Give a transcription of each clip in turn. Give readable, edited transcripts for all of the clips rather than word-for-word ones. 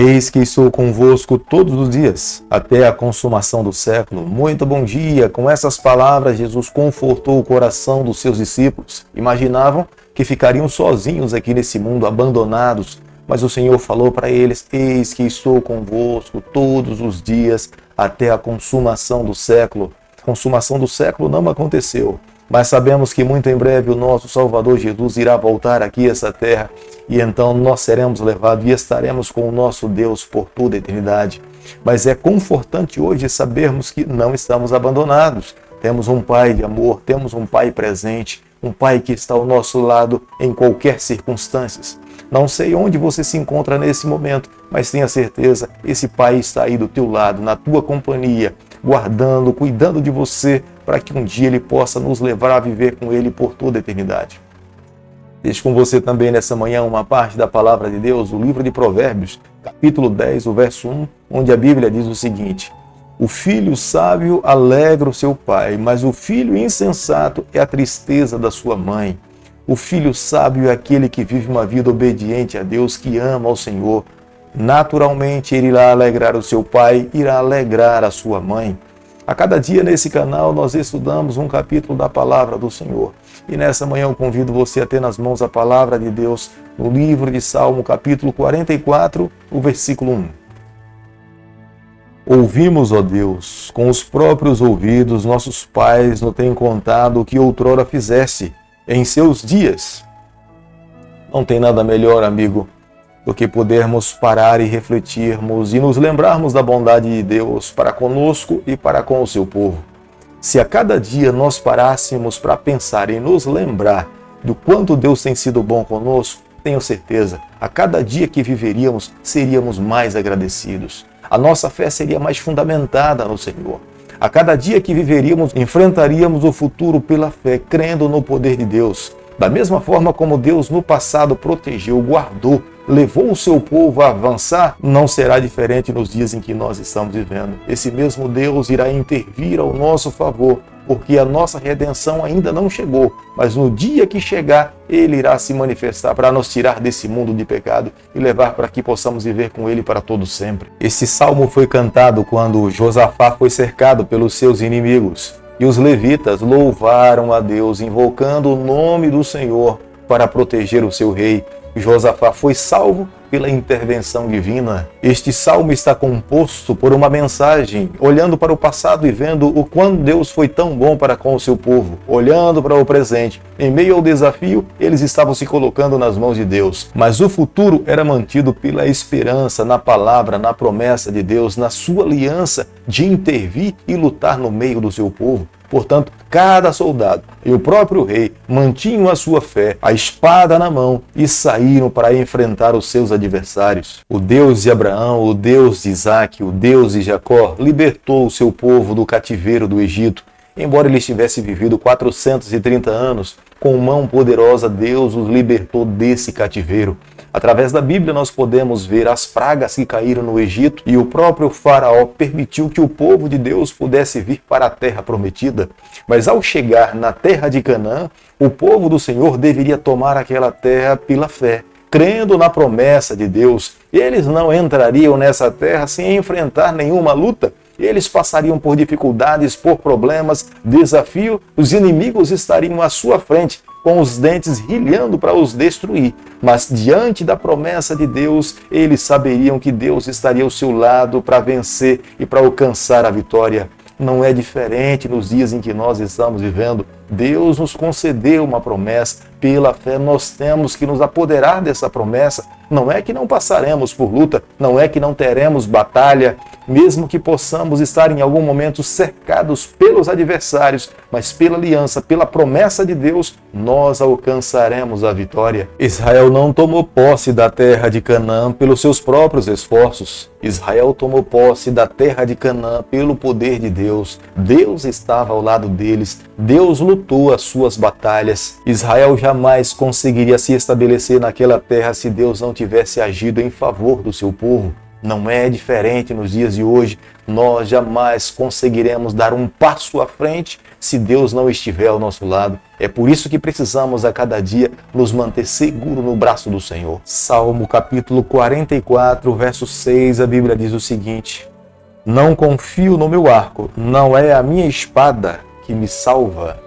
Eis que estou convosco todos os dias, até a consumação do século. Muito bom dia! Com essas palavras, Jesus confortou o coração dos seus discípulos. Imaginavam que ficariam sozinhos aqui nesse mundo, abandonados. Mas o Senhor falou para eles: eis que estou convosco todos os dias, até a consumação do século. A consumação do século não aconteceu. Mas sabemos que muito em breve o nosso Salvador Jesus irá voltar aqui a essa terra e então nós seremos levados e estaremos com o nosso Deus por toda a eternidade. Mas é confortante hoje sabermos que não estamos abandonados. Temos um Pai de amor, temos um Pai presente, um Pai que está ao nosso lado em qualquer circunstância. Não sei onde você se encontra nesse momento, mas tenha certeza, esse Pai está aí do teu lado, na tua companhia, guardando, cuidando de você, para que um dia Ele possa nos levar a viver com Ele por toda a eternidade. Deixo com você também nessa manhã uma parte da Palavra de Deus, o livro de Provérbios, capítulo 10, o verso 1, onde a Bíblia diz o seguinte: o filho sábio alegra o seu pai, mas o filho insensato é a tristeza da sua mãe. O filho sábio é aquele que vive uma vida obediente a Deus, que ama ao Senhor. Naturalmente, ele irá alegrar o seu pai, irá alegrar a sua mãe. A cada dia nesse canal nós estudamos um capítulo da Palavra do Senhor. E nessa manhã eu convido você a ter nas mãos a Palavra de Deus no livro de Salmo, capítulo 44, o versículo 1. Ouvimos, ó Deus, com os próprios ouvidos, nossos pais nos têm contado o que outrora fizeste em seus dias. Não tem nada melhor, amigo, do que podermos parar e refletirmos e nos lembrarmos da bondade de Deus para conosco e para com o seu povo. Se a cada dia nós parássemos para pensar e nos lembrar do quanto Deus tem sido bom conosco, tenho certeza, a cada dia que viveríamos, seríamos mais agradecidos. A nossa fé seria mais fundamentada no Senhor. A cada dia que viveríamos, enfrentaríamos o futuro pela fé, crendo no poder de Deus. Da mesma forma como Deus no passado protegeu, guardou, levou o seu povo a avançar, não será diferente nos dias em que nós estamos vivendo. Esse mesmo Deus irá intervir ao nosso favor, porque a nossa redenção ainda não chegou, mas no dia que chegar, Ele irá se manifestar para nos tirar desse mundo de pecado e levar para que possamos viver com Ele para todo sempre. Esse salmo foi cantado quando Josafá foi cercado pelos seus inimigos. E os levitas louvaram a Deus, invocando o nome do Senhor para proteger o seu rei. Josafá foi salvo pela intervenção divina. Este salmo está composto por uma mensagem, olhando para o passado e vendo o quanto Deus foi tão bom para com o seu povo. Olhando para o presente, em meio ao desafio, eles estavam se colocando nas mãos de Deus. Mas o futuro era mantido pela esperança, na palavra, na promessa de Deus, na sua aliança de intervir e lutar no meio do seu povo. Portanto, cada soldado e o próprio rei mantinham a sua fé, a espada na mão, e saíram para enfrentar os seus adversários. O Deus de Abraão, o Deus de Isaac, o Deus de Jacó libertou o seu povo do cativeiro do Egito. Embora eles tivessem vivido 430 anos, com mão poderosa Deus os libertou desse cativeiro. Através da Bíblia nós podemos ver as pragas que caíram no Egito e o próprio faraó permitiu que o povo de Deus pudesse vir para a terra prometida. Mas ao chegar na terra de Canaã, o povo do Senhor deveria tomar aquela terra pela fé, crendo na promessa de Deus. Eles não entrariam nessa terra sem enfrentar nenhuma luta. Eles passariam por dificuldades, por problemas, desafio. Os inimigos estariam à sua frente, com os dentes rilhando para os destruir. Mas diante da promessa de Deus, eles saberiam que Deus estaria ao seu lado para vencer e para alcançar a vitória. Não é diferente nos dias em que nós estamos vivendo. Deus nos concedeu uma promessa. Pela fé nós temos que nos apoderar dessa promessa. Não é que não passaremos por luta, não é que não teremos batalha, mesmo que possamos estar em algum momento cercados pelos adversários, mas pela aliança, pela promessa de Deus, nós alcançaremos a vitória. Israel não tomou posse da terra de Canaã pelos seus próprios esforços. Israel tomou posse da terra de Canaã pelo poder de Deus. Deus estava ao lado deles, Deus lutou as suas batalhas. Israel jamais conseguiria se estabelecer naquela terra se Deus não tivesse agido em favor do seu povo. Não é diferente nos dias de hoje. Nós jamais conseguiremos dar um passo à frente se Deus não estiver ao nosso lado. É por isso que precisamos a cada dia nos manter seguros no braço do Senhor. Salmo capítulo 44, verso 6, a Bíblia diz o seguinte: não confio no meu arco, não é a minha espada que me salva.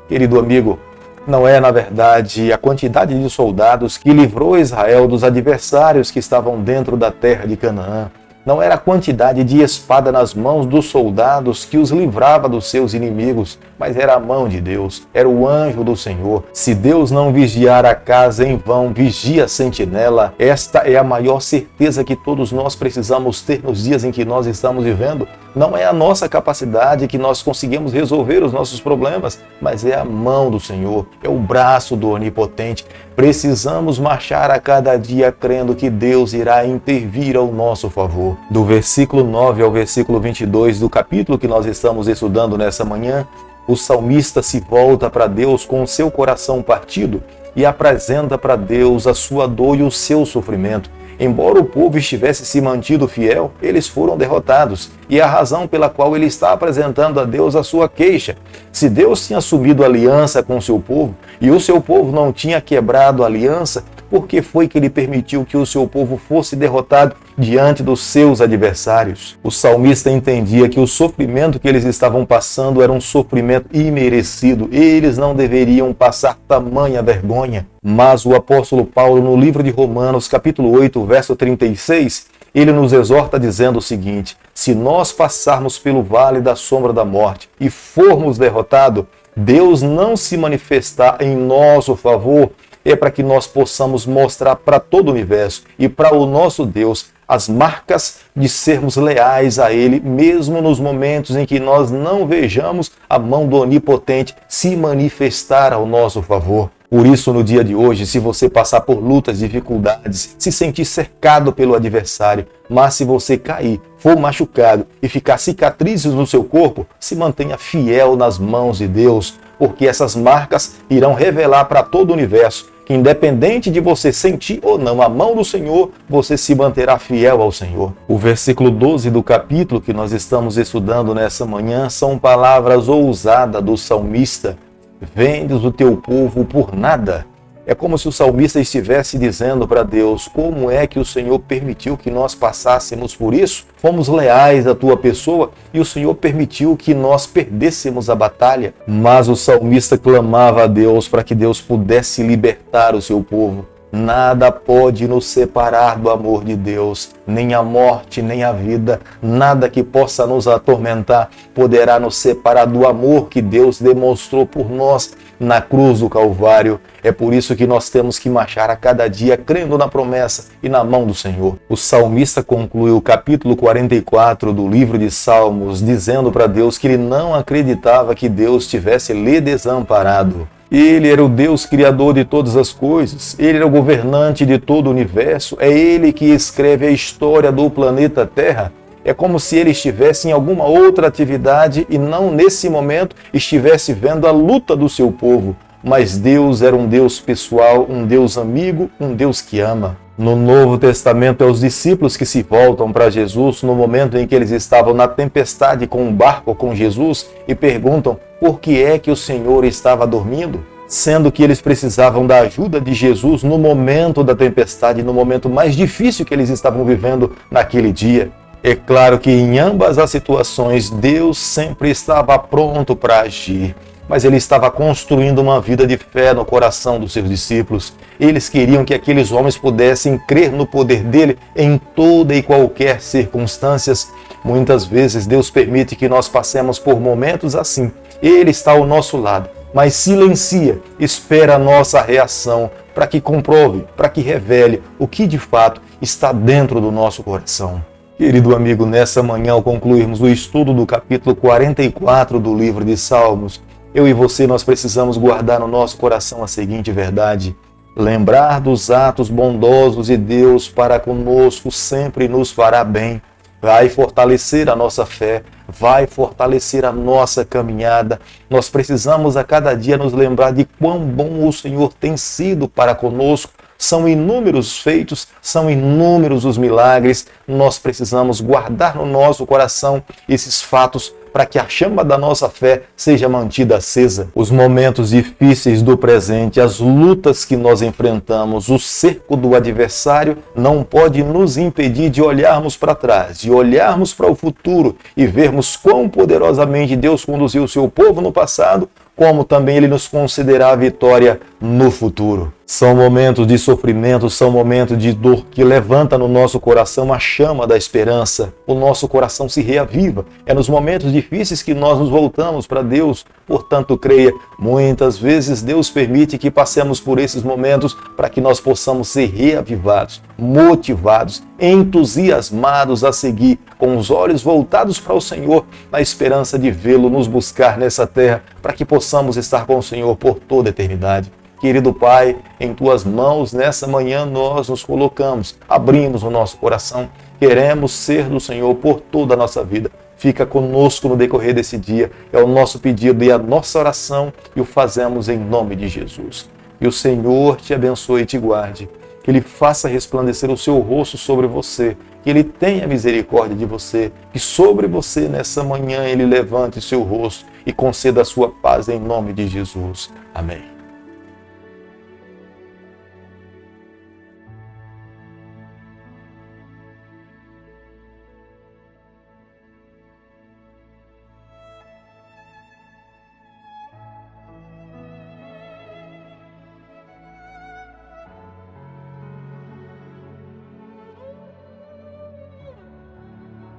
Querido amigo, não é, na verdade, a quantidade de soldados que livrou Israel dos adversários que estavam dentro da terra de Canaã. Não era a quantidade de espada nas mãos dos soldados que os livrava dos seus inimigos, mas era a mão de Deus, era o anjo do Senhor. Se Deus não vigiar a casa em vão, vigia a sentinela. Esta é a maior certeza que todos nós precisamos ter nos dias em que nós estamos vivendo. Não é a nossa capacidade que nós conseguimos resolver os nossos problemas, mas é a mão do Senhor, é o braço do Onipotente. Precisamos marchar a cada dia crendo que Deus irá intervir ao nosso favor. Do versículo 9 ao versículo 22 do capítulo que nós estamos estudando nessa manhã, o salmista se volta para Deus com o seu coração partido e apresenta para Deus a sua dor e o seu sofrimento. Embora o povo estivesse se mantido fiel, eles foram derrotados. E a razão pela qual ele está apresentando a Deus a sua queixa. Se Deus tinha assumido aliança com o seu povo e o seu povo não tinha quebrado a aliança, por que foi que ele permitiu que o seu povo fosse derrotado diante dos seus adversários? O salmista entendia que o sofrimento que eles estavam passando era um sofrimento imerecido. Eles não deveriam passar tamanha vergonha. Mas o apóstolo Paulo, no livro de Romanos, capítulo 8, verso 36, ele nos exorta dizendo o seguinte: se nós passarmos pelo vale da sombra da morte e formos derrotados, Deus não se manifestar em nosso favor, é para que nós possamos mostrar para todo o universo e para o nosso Deus as marcas de sermos leais a Ele, mesmo nos momentos em que nós não vejamos a mão do Onipotente se manifestar ao nosso favor. Por isso, no dia de hoje, se você passar por lutas, dificuldades, se sentir cercado pelo adversário, mas se você cair, for machucado e ficar cicatrizes no seu corpo, se mantenha fiel nas mãos de Deus, porque essas marcas irão revelar para todo o universo que, independente de você sentir ou não a mão do Senhor, você se manterá fiel ao Senhor. O versículo 12 do capítulo que nós estamos estudando nessa manhã são palavras ousadas do salmista: vendes o teu povo por nada. É como se o salmista estivesse dizendo para Deus: como é que o Senhor permitiu que nós passássemos por isso? Fomos leais à tua pessoa e o Senhor permitiu que nós perdêssemos a batalha. Mas o salmista clamava a Deus para que Deus pudesse libertar o seu povo. Nada pode nos separar do amor de Deus, nem a morte, nem a vida, nada que possa nos atormentar poderá nos separar do amor que Deus demonstrou por nós na cruz do Calvário. É por isso que nós temos que marchar a cada dia crendo na promessa e na mão do Senhor. O salmista conclui o capítulo 44 do livro de Salmos dizendo para Deus que ele não acreditava que Deus tivesse lhe desamparado. Ele era o Deus criador de todas as coisas, ele era o governante de todo o universo, é ele que escreve a história do planeta Terra. É como se ele estivesse em alguma outra atividade e não nesse momento estivesse vendo a luta do seu povo. Mas Deus era um Deus pessoal, um Deus amigo, um Deus que ama. No Novo Testamento, é os discípulos que se voltam para Jesus no momento em que eles estavam na tempestade com um barco com Jesus e perguntam por que é que o Senhor estava dormindo, sendo que eles precisavam da ajuda de Jesus no momento da tempestade, no momento mais difícil que eles estavam vivendo naquele dia. É claro que em ambas as situações Deus sempre estava pronto para agir, mas ele estava construindo uma vida de fé no coração dos seus discípulos. Eles queriam que aqueles homens pudessem crer no poder dele em toda e qualquer circunstâncias. Muitas vezes Deus permite que nós passemos por momentos assim. Ele está ao nosso lado, mas silencia, espera a nossa reação para que comprove, para que revele o que de fato está dentro do nosso coração. Querido amigo, nessa manhã, ao concluirmos o estudo do capítulo 44 do livro de Salmos, eu e você, nós precisamos guardar no nosso coração a seguinte verdade: lembrar dos atos bondosos de Deus para conosco sempre nos fará bem. Vai fortalecer a nossa fé, vai fortalecer a nossa caminhada. Nós precisamos a cada dia nos lembrar de quão bom o Senhor tem sido para conosco. São inúmeros os feitos, são inúmeros os milagres. Nós precisamos guardar no nosso coração esses fatos para que a chama da nossa fé seja mantida acesa. Os momentos difíceis do presente, as lutas que nós enfrentamos, o cerco do adversário não pode nos impedir de olharmos para trás, de olharmos para o futuro e vermos quão poderosamente Deus conduziu o seu povo no passado, como também Ele nos concederá a vitória no futuro. São momentos de sofrimento, são momentos de dor que levanta no nosso coração a chama da esperança. O nosso coração se reaviva. É nos momentos difíceis que nós nos voltamos para Deus. Portanto, creia, muitas vezes Deus permite que passemos por esses momentos para que nós possamos ser reavivados, motivados, entusiasmados a seguir com os olhos voltados para o Senhor, na esperança de vê-lo nos buscar nessa terra, para que possamos estar com o Senhor por toda a eternidade. Querido Pai, em Tuas mãos, nessa manhã nós nos colocamos, abrimos o nosso coração, queremos ser do Senhor por toda a nossa vida. Fica conosco no decorrer desse dia, é o nosso pedido e a nossa oração, e o fazemos em nome de Jesus. E o Senhor te abençoe e te guarde, que Ele faça resplandecer o seu rosto sobre você, que Ele tenha misericórdia de você, que sobre você nessa manhã Ele levante o seu rosto e conceda a sua paz em nome de Jesus. Amém.